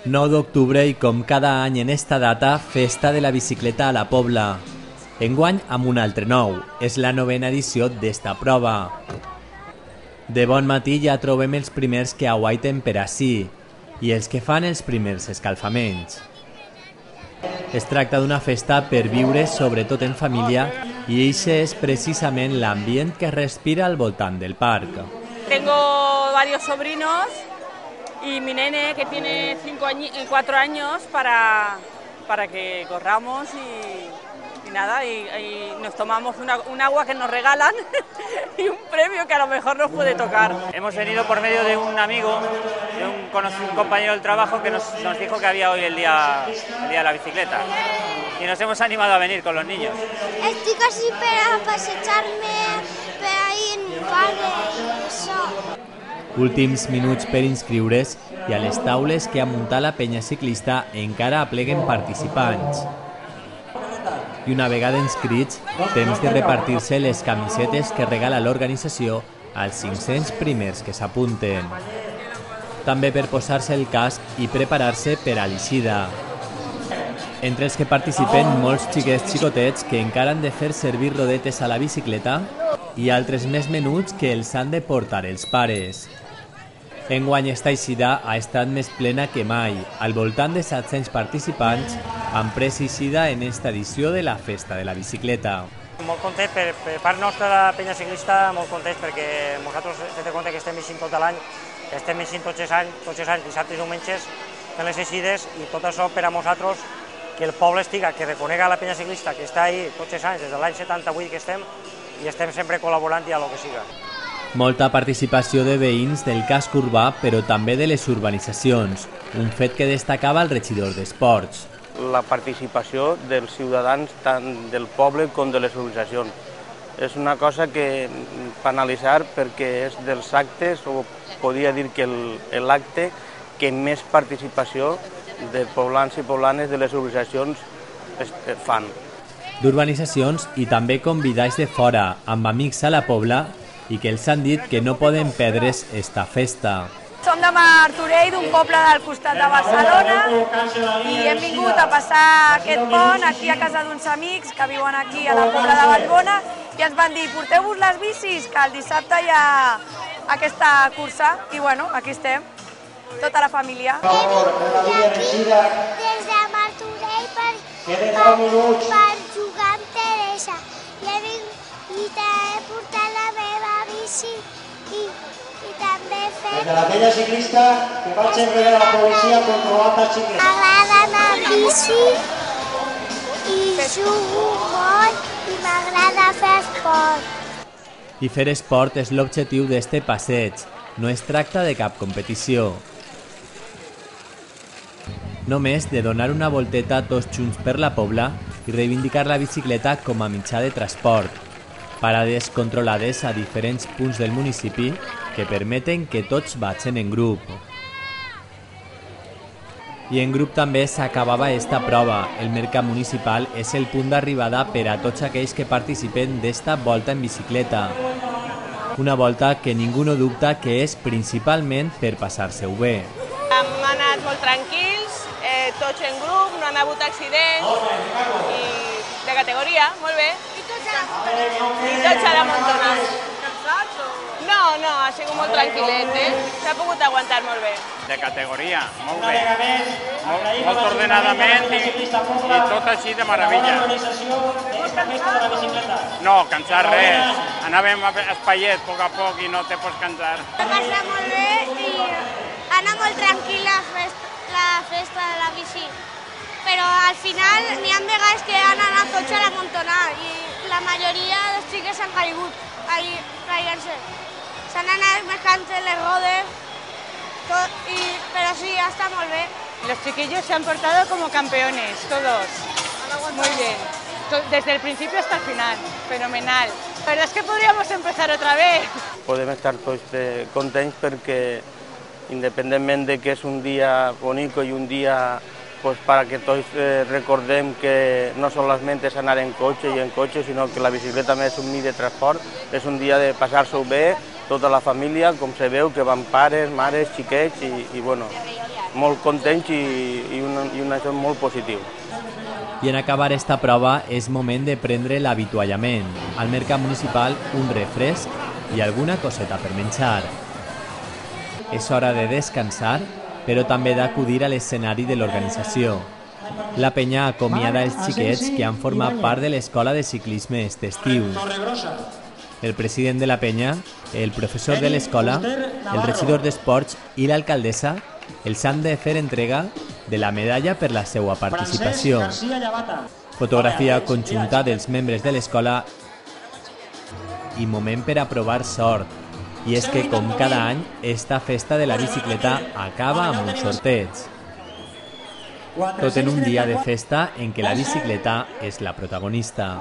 9 d'octubre i com cada any en esta data, festa de la bicicleta a la Pobla. Enguany amb un altre nou, és la 9ª edició d'esta prova. De bon matí ja trobem els primers que aguaiten per ací i els que fan els primers escalfaments. Es tracta d'una festa per viure sobretot en família i eixe és precisament l'ambient que respira al voltant del parc. Tengo varios sobrinos y mi nene que tiene 4 años para que corramos y nada, y nos tomamos un agua que nos regalan y un premio que a lo mejor nos puede tocar. Hemos venido por medio de un amigo, de un compañero del trabajo que nos dijo que había hoy el día de la bicicleta y nos hemos animado a venir con los niños. Estic així per a passejar-me per ahí en un parc i això. Últims minuts per inscriure's i a les taules que ha muntat la penya ciclista encara apleguen participants. I una vegada inscrits, temps de repartir-se les camisetes que regala l'organització als 500 primers que s'apunten. També per posar-se el casc i preparar-se per a l'eixida. Entre els que participen molts xiquets xicotets que encara han de fer servir rodetes a la bicicleta i altres més menuts que els han de portar els pares. Enguany esta eixida ha estat més plena que mai. Al voltant de 700 participants han pres eixida en esta edició de la Festa de la Bicicleta. Molt content per part nostra de la penya ciclista, molt contents perquè nosaltres té compte que estem eixint tot l'any, estem eixint tots els anys, dissabtes i diumenges, fent les eixides i tot això per a nosaltres que el poble estiga, que reconega la penya ciclista que està ahí tots els anys, des de l'any 78 que estem i estem sempre col·laborant i a lo que siga. Molta participació de veïns del casc urbà, però també de les urbanitzacions, un fet que destacava el regidor d'Esports. La participació dels ciutadans tant del poble com de les urbanitzacions. És una cosa que per analitzar perquè és dels actes, o podria dir que l'acte que més participació de poblans i poblanes de les urbanitzacions fan. D'urbanitzacions i també convidats de fora, amb amics a la Pobla, i que els han dit que no poden perdre's esta festa. Som de Martorell, d'un poble del costat de Barcelona, i hem vingut a passar aquest pont aquí a casa d'uns amics que viuen aquí a la Pobla de Vallbona i ens van dir, porteu-vos les bicis, que el dissabte hi ha aquesta cursa, i bueno, aquí estem, tota la família. Aquí des de Martorell per jugar amb Teresa. I he portat la meva bici i també he fet... Des de la penya ciclista que vaig enrere la policia controlant els xiclets. M'agrada anar amb bici i jugo molt i m'agrada fer esport. I fer esport és l'objectiu d'este passeig, no es tracta de cap competició. Només de donar una volteta tots junts per la Pobla i reivindicar la bicicleta com a mitjà de transport. Parades controlades a diferents punts del municipi que permeten que tots vagin en grup. I en grup també s'acabava esta prova. El mercat municipal és el punt d'arribada per a tots aquells que participen d'esta volta en bicicleta. Una volta que ningú no dubta que és principalment per passar-se-ho bé. Hem anat molt tranquils, tots en grup, no han hagut accidents i de categoria, molt bé. I tots a la montona. No, ha sigut molt tranquil·let, s'ha pogut aguantar molt bé. De categoria, molt bé, molt ordenadament i tot així de meravella. No, cansar res, anàvem espaiet a poc a poc i no te pots cansar. Va passar molt bé i anar molt tranquil la festa de la bici, però al final n'hi ha vegades que han anat tots a la montona i la majoria dels xiques han caigut caient-se. S'han anat marcant les rodes, pero sí, está muy bien. Los chiquillos se han portado como campeones, todos. Muy bien. Desde el principio hasta el final. Fenomenal. La verdad es que podríamos empezar otra vez. Podem estar tots contents perquè, independentment de que és un dia bonic i un dia para que tots recordem que no solament és anar en cotxe, sinó que la bicicleta també és un mitjà de transport, és un dia de passar-s'ho bé, tota la família, com se veu, que van pares, mares, xiquets i bueno, molt contents i això molt positiu. I en acabar esta prova és moment de prendre l'avituallament. Al mercat municipal un refresc i alguna coseta per menjar. És hora de descansar, però també d'acudir a l'escenari de l'organització. La penya acomiada els xiquets que han format part de l'escola de ciclisme aquest estiu. El president de la penya, el professor de l'escola, el regidor d'esports i l'alcaldessa els han de fer entrega de la medalla per la seva participació. Fotografia conjunta dels membres de l'escola i moment per a provar sort. I és que, com cada any, esta festa de la bicicleta acaba amb un sorteig. Tot en un dia de festa en què la bicicleta és la protagonista.